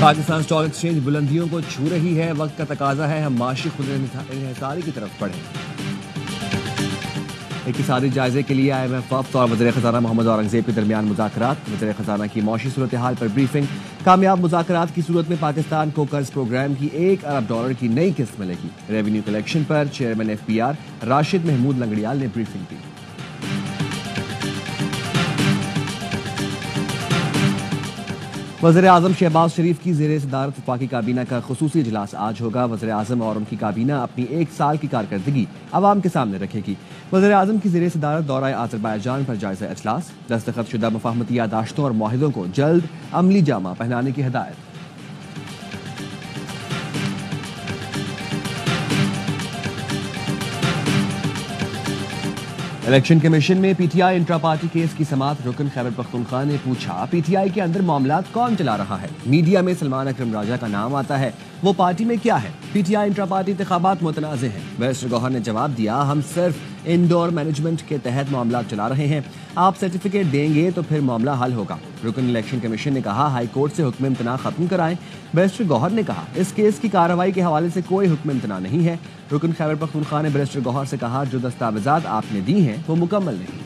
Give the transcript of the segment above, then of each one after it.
Pakistan stock exchange बुलंदियों को छू रही है। वक्त का तकाजा है हम माशी खुद इन्हिसारी की तरफ बढ़ें। इक़्तिसादी जायजे के लिए IMF वफ़द और वज़ीर ख़ज़ाना मोहम्मद औरंगज़ेब के दरमियान मुज़ाकरात। वज़ीर ख़ज़ाना की मौशी सूरत हाल पर ब्रीफिंग। कामयाब मुज़ाकरात की सूरत में पाकिस्तान को कर्ज प्रोग्राम की $1 अरब की नई किस्त मिलेगी। रेवेन्यू कलेक्शन पर चेयरमैन FPR राशिद महमूद लंगड़ियाल ने ब्रीफिंग दी। वज़ीर आज़म शहबाज शरीफ की ज़ेरे सदारत वफाकी काबीना का खुसूसी इजलास आज होगा। वज़ीर आज़म और उनकी काबीना अपनी 1 साल की कारकर्दगी अवाम के सामने रखेगी। वज़ीर आज़म की ज़ेरे सदारत दौरा आज़रबाईजान पर जायज़ा इजलास। दस्तखत शुदा मुफाहमती यादाश्तों और मुआहिदों को जल्द अमली जामा पहनाने की हिदायत। इलेक्शन कमीशन में PTI इंट्रा पार्टी केस की समाअत। रुकन खैबर पख्तूनख्वा ने पूछा PTI के अंदर मामलात कौन चला रहा है। मीडिया में सलमान अकरम राजा का नाम आता है, वो पार्टी में क्या है। PTI इंट्रा पार्टी इंतखाबात मुतनाज़े हैं। बैरिस्टर गौहर ने जवाब दिया हम सिर्फ इंडोर मैनेजमेंट के तहत मामलात चला रहे हैं, आप सर्टिफिकेट देंगे तो फिर मामला हल होगा। रुकन इलेक्शन कमीशन ने कहा हाई कोर्ट से हुक्म इम्तना खत्म कराएं। बैरिस्टर गौहर ने कहा इस केस की कार्रवाई के हवाले से कोई हुक्म इम्तना नहीं है। रुकन खैबर पख्तूनख्वा ने बैरिस्टर गौहर से कहा जो दस्तावेजात आपने दी हैं वो मुकम्मल नहीं।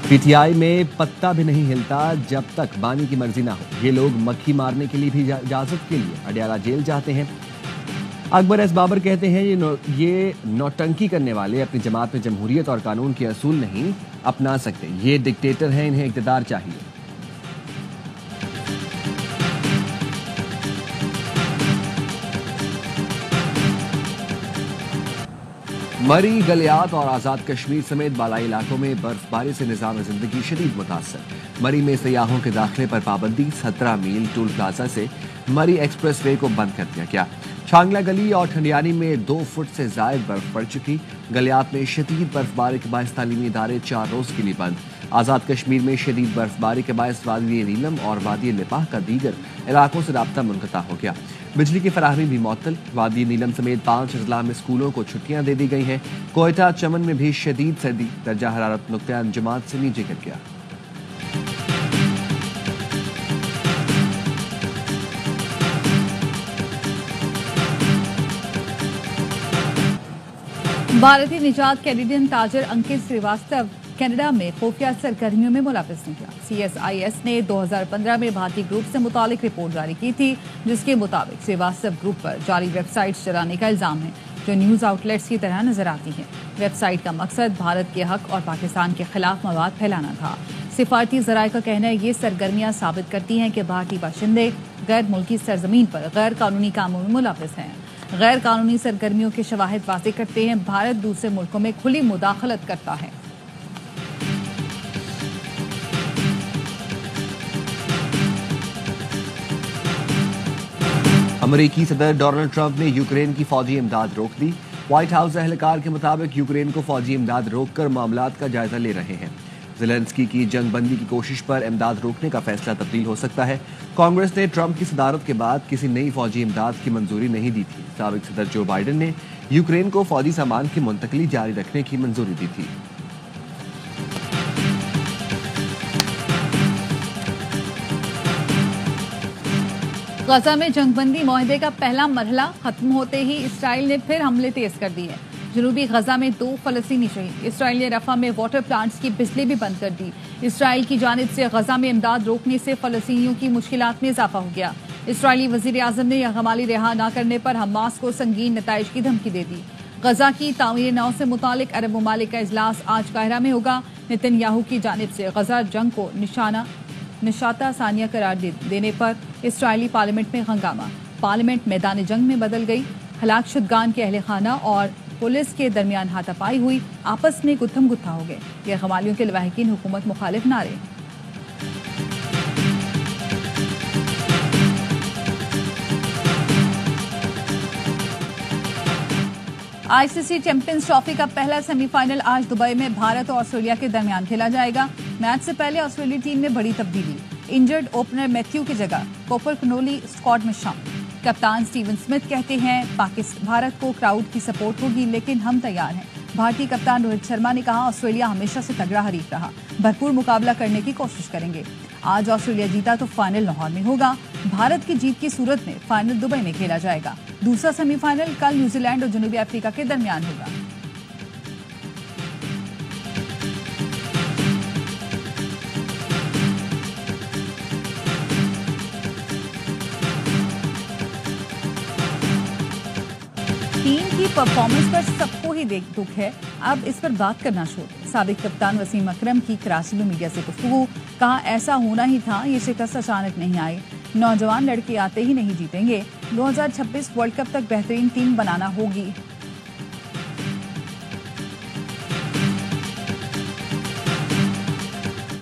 PTI में पत्ता भी नहीं हिलता जब तक बानी की मर्जी ना हो। ये लोग मक्खी मारने के लिए भी इजाजत के लिए अडयाला जेल जाते हैं। अकबर एस बाबर कहते हैं ये नौटंकी करने वाले अपनी जमात में जमहूरियत और कानून के असूल नहीं अपना सकते। ये डिक्टेटर हैं, इन्हें इक़्तिदार चाहिए। मरी, गलियात और आज़ाद कश्मीर समेत बालाई इलाकों में बर्फबारी से निज़ाम ज़िंदगी शदीद मुतासर। मरी में सयाहों के दाखिले पर पाबंदी। 17 मील टोल प्लाजा से मरी एक्सप्रेस वे को बंद कर दिया गया। छांगला गली और ठंडियानी में 2 फुट से जायद बर्फ पड़ चुकी। गलियात में शदीद बर्फबारी के बायस तालीमी इदारे 4 रोज के लिए बंद। आज़ाद कश्मीर में शदीद बर्फबारी के बायस वादी नीलम और वादी लिपाह का दीगर इलाकों से राब्ता मुनक़ता हो गया। बिजली की फराहमी भी मअतल। वादी नीलम समेत 5 अजला में स्कूलों को छुट्टियां दे दी गई हैं। कोयटा चमन में भी शदीद सर्दी, दर्जा हरारत नुक्ते अंजुमात से नीचे गिर गया। भारतीय निजात कैनेडियन ताजर अंकित श्रीवास्तव कनाडा में खुफिया सरगर्मियों में मुलाविस निकला। CSIS ने 2015 में भारतीय ग्रुप से मुतालिक रिपोर्ट जारी की थी, जिसके मुताबिक श्रीवास्तव ग्रुप पर जाली वेबसाइट्स चलाने का इल्जाम है जो न्यूज आउटलेट्स की तरह नजर आती हैं। वेबसाइट का मकसद भारत के हक और पाकिस्तान के खिलाफ मवाद फैलाना था। सिफारती जराये का कहना है ये सरगर्मियां साबित करती हैं कि भारतीय बाशिंदे गैर मुल्की सरजमीन पर गैर कानूनी कामों में मुलविस हैं। गैर कानूनी सरगर्मियों के शवाहिद वाज़े करते हैं भारत दूसरे मुल्कों में खुली मुदाखलत करता है। अमेरिकी सदर डोनाल्ड ट्रंप ने यूक्रेन की फौजी इमदाद रोक दी। व्हाइट हाउस एहलकार के मुताबिक यूक्रेन को फौजी इमदाद रोककर मामलात का जायजा ले रहे हैं। ज़ेलेंस्की की जंगबंदी की कोशिश पर इमदाद रोकने का फैसला तब्दील हो सकता है। कांग्रेस ने ट्रंप की सदारत के बाद किसी नई फौजी इमदाद की मंजूरी नहीं दी थी। साबिक सदर जो बाइडेन ने यूक्रेन को फौजी सामान की मुंतकली जारी रखने की मंजूरी दी थी। गजा में जंगबंदी मुआहदे का पहला मरहला खत्म होते ही इसराइल ने फिर हमले तेज कर दिए। जनूबी गजा में 2 फलस्तीनी शहीद। इसराइल ने रफा में वाटर प्लांट्स की बिजली भी बंद कर दी। इसराइल की जानिब से गजा में इमदाद रोकने से फलस्तीनियों की मुश्किलात में इजाफा हो गया। इसराइली वजीर आजम ने यरगमाली रिहा न करने पर हमास को संगीन नताइज की धमकी दे दी। गजा की तामीर नौ से मुतालिक अरब ममालिक का इजलास आज काहिरा में होगा। नेतन्याहू की जानिब से गजा जंग को निशाता सानिया करार देने पर इसराइली पार्लियामेंट में हंगामा। पार्लियामेंट मैदान जंग में बदल गई। हलाक शुदगान के अहले खाना और पुलिस के दरमियान हाथापाई हुई। आपस में गुत्थम गुत्था हो गए। यरगमालियों के लवाहिकीन हुकूमत मुखालिफ नारे। ICC चैंपियंस ट्रॉफी का पहला सेमीफाइनल आज दुबई में भारत और ऑस्ट्रेलिया के दरमियान खेला जाएगा। मैच से पहले ऑस्ट्रेलियाई टीम में बड़ी तब्दीली। इंजर्ड ओपनर मैथ्यू की जगह कोपर कनोली स्क्वाड में शामिल। कप्तान स्टीवन स्मिथ कहते हैं भारत को क्राउड की सपोर्ट होगी, लेकिन हम तैयार हैं। भारतीय कप्तान रोहित शर्मा ने कहा, ऑस्ट्रेलिया हमेशा से तगड़ा हरीफ रहा, भरपूर मुकाबला करने की कोशिश करेंगे। आज ऑस्ट्रेलिया जीता तो फाइनल लाहौर में होगा। भारत की जीत की सूरत में फाइनल दुबई में खेला जाएगा। दूसरा सेमीफाइनल कल न्यूजीलैंड और जनूबी अफ्रीका के दरमियान होगा। टीम की परफॉर्मेंस पर सबको ही दुख है, अब इस पर बात करना छोड़ दें। साबिक कप्तान वसीम अकरम की कराची में मीडिया से गुफ्तगू, कहा ऐसा होना ही था, ये शिकस्त अचानक नहीं आई। नौजवान लड़के आते ही नहीं जीतेंगे। 2026 वर्ल्ड कप तक बेहतरीन टीम बनाना होगी।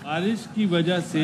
बारिश की वजह से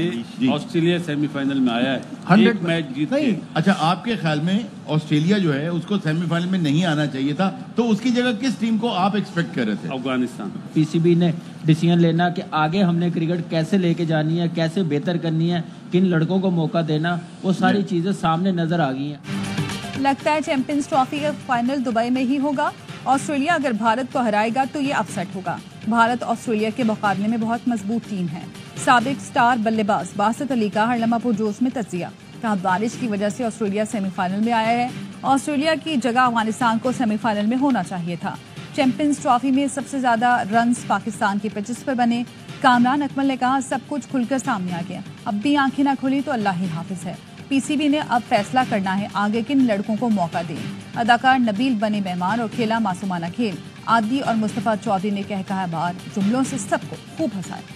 ऑस्ट्रेलिया सेमीफाइनल में आया है, 100 मैच जीत के। अच्छा, आपके ख्याल में ऑस्ट्रेलिया जो है उसको सेमीफाइनल में नहीं आना चाहिए था, तो उसकी जगह किस टीम को आप एक्सपेक्ट कर रहे थे? अफगानिस्तान। पीसीबी ने डिसीजन लेना कि आगे हमने क्रिकेट कैसे लेके जानी है, कैसे बेहतर करनी है, किन लड़कों को मौका देना, वो सारी चीजें सामने नजर आ गई हैं। लगता है चैंपियंस ट्रॉफी का फाइनल दुबई में ही होगा। ऑस्ट्रेलिया अगर भारत को हराएगा तो ये अपसेट होगा। भारत ऑस्ट्रेलिया के मुकाबले में बहुत मजबूत टीम है। साबिक स्टार बल्लेबाज बासित अली का हरलमा पुरजोश में तजिया, कहा बारिश की वजह से ऑस्ट्रेलिया सेमीफाइनल में आया है। ऑस्ट्रेलिया की जगह अफगानिस्तान को सेमीफाइनल में होना चाहिए था। चैंपियंस ट्रॉफी में सबसे ज्यादा रन्स पाकिस्तान के पिचेस पर बने। कामरान अकमल ने कहा, सब कुछ खुलकर सामने आ गया, अब भी आंखें ना खुली तो अल्लाह ही हाफिज है। पीसीबी ने अब फैसला करना है आगे किन लड़कों को मौका दें। अदाकार नबील बने मेहमान और खेला मासूमाना खेल। आदि और मुस्तफा चौधरी ने कहा बार जुमलों से सबको खूब हंसाया।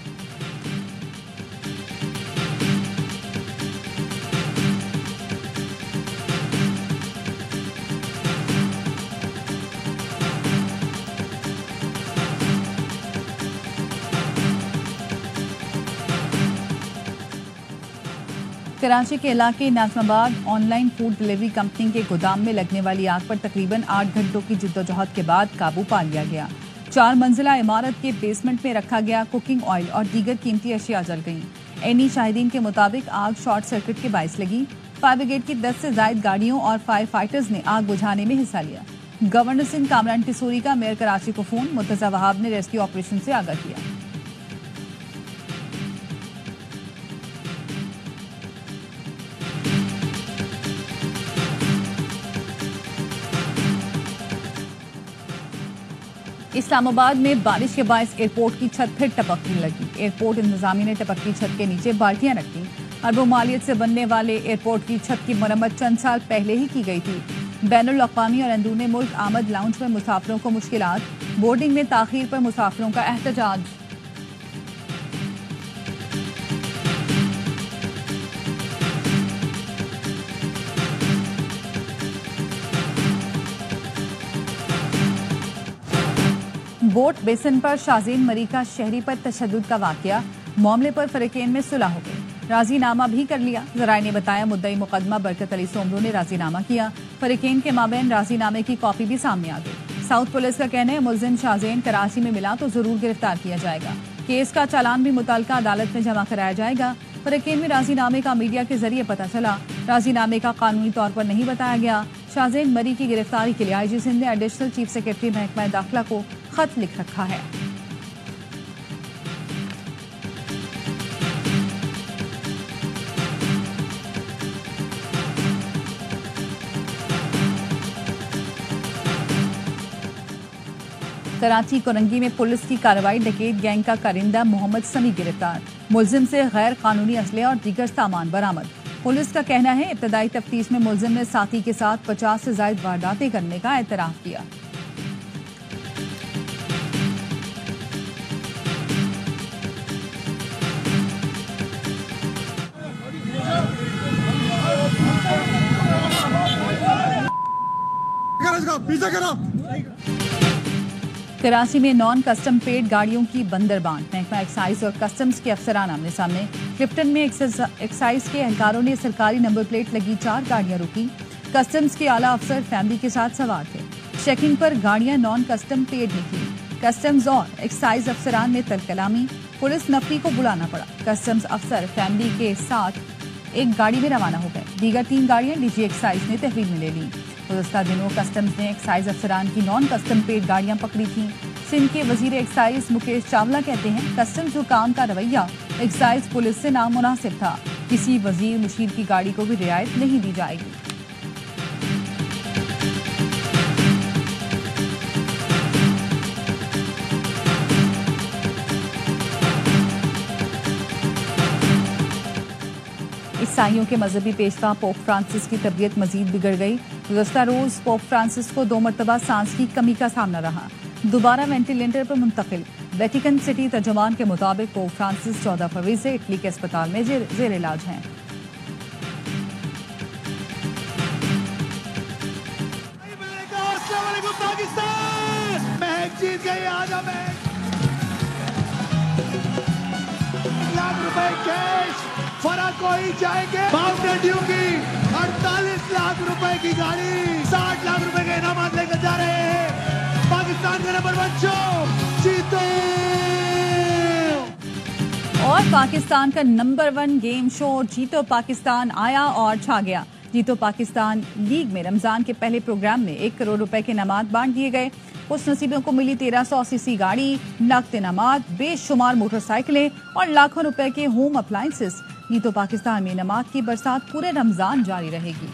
कराची के इलाके Najmabad online food delivery company के गोदाम में लगने वाली आग पर तकरीबन 8 घंटों की जिद्दोजहद के बाद काबू पा लिया गया। 4 मंजिला इमारत के बेसमेंट में रखा गया कुकिंग ऑयल और दीगर कीमती अशिया जल गईं। एनी शाहिदीन के मुताबिक आग शॉर्ट सर्किट के बायस लगी। फायर ब्रिगेड की 10 से ज्यादा गाड़ियों और फायर फाइटर्स ने आग बुझाने में हिस्सा लिया। गवर्नर सिंह कामरान टिसोरी का मेयर कराची को फोन, मुर्तजा वहाब ने रेस्क्यू ऑपरेशन से आगाह किया। इस्लामाबाद में बारिश के बायस एयरपोर्ट की छत फिर टपकने लगी। एयरपोर्ट इंतजामिया ने टपकती छत के नीचे बाल्टियां रखी। अरबों मालियत से बनने वाले एयरपोर्ट की छत की मरम्मत चंद साल पहले ही की गई थी। बैनुल अक़वामी और अंदरूनी मुल्क आमद लाउंज में मुसाफिरों को मुश्किलात, बोर्डिंग में ताखीर पर मुसाफिरों का एहतजाज। बोट बेसन पर शाज़ीन मरी का शहरी पर तशद्दुद का वाकया, मामले पर फरीकैन में सुलह हो गई। राजीनामा भी कर लिया। ज़राए ने बताया, मुद्दई मुकदमा बरकत अली सोमरो ने राजीनामा किया। फरीकैन के माबैन राजीनामे की कॉपी भी सामने आ गई। साउथ पुलिस का कहना है, मुलजिम शाज़ीन कराची में मिला तो जरूर गिरफ्तार किया जाएगा। केस का चालान भी मुतल्लिका अदालत में जमा कराया जाएगा। फरीकैन में राजीनामे का मीडिया के जरिए पता चला। राजीनामे का कानूनी तौर पर नहीं बताया गया। शाज़ीन मरी की गिरफ्तारी के लिए आईजी सिंध ने एडिशनल चीफ सेक्रेटरी महकमा दाखिला को खत लिख रखा है। कराची कोरंगी में पुलिस की कार्रवाई, डकैत गैंग का कारिंदा मोहम्मद समी गिरफ्तार। मुलजिम से गैर कानूनी असले और दीगर सामान बरामद। पुलिस का कहना है, इब्तदाई तफ्तीश में मुलजिम ने साथी के साथ 50 से ज्यादा वारदातें करने का एतराफ किया। कराची में नॉन कस्टम पेड गाड़ियों की बंदरबांट। महकमा एक्साइज और कस्टम्स के अफसरान आमने सामने। क्लिफ्टन में एक्साइज के एहलकारों ने सरकारी नंबर प्लेट लगी 4 गाड़ियां रोकी। कस्टम्स के आला अफसर फैमिली के साथ सवार थे। चेकिंग पर गाड़ियां नॉन कस्टम पेड निकली। कस्टम्स और एक्साइज अफसरान में तलकलामी, पुलिस नफरी को बुलाना पड़ा। कस्टम्स अफसर फैमिली के साथ एक गाड़ी में रवाना हो गए। दीगर 3 गाड़ियां डीजी एक्साइज ने तहवील में ले ली। गुज़श्ता दिनों कस्टम्स ने एक्साइज अफसरान की नॉन कस्टम पेड गाड़ियां पकड़ी थीं। सिंध के वजीर एक्साइज मुकेश चावला कहते हैं कस्टम्स हुकाम का रवैया एक्साइज पुलिस से नामुनासिब था। किसी वजीर मुशीर की गाड़ी को भी रियायत नहीं दी जाएगी। ईसाइयों के मजहबी पेशवा पोप फ्रांसिस की तबीयत मजीद बिगड़ गई। गुज़श्ता रोज पोप फ्रांसिस को 2 मरतबा सांस की कमी का सामना रहा। दोबारा वेंटिलेटर पर मुंतकिल। वेटिकन सिटी तर्जुमान के मुताबिक पोप फ्रांसिस 14 फरवरी से इटली के अस्पताल में जेर इलाज हैं। फराक कोई जाएंगे माउंटेन ड्यू की 48 लाख रुपए की गाड़ी 60 लाख रुपए के इनाम लेकर जा रहे हैं पाकिस्तान का नंबर 1 शो जीतो। और पाकिस्तान का नंबर 1 गेम शो जीतो पाकिस्तान आया और छा गया। जीतो पाकिस्तान लीग में रमजान के पहले प्रोग्राम में 1 करोड़ रुपए के इनामात बांट दिए गए। उस नसीबों को मिली 1300 सीसी गाड़ी, नकद इनामात, बेशुमार मोटरसाइकिलें और लाखों रुपए के होम अप्लायंसेस। जीतो पाकिस्तान में इनामात की बरसात पूरे रमजान जारी रहेगी।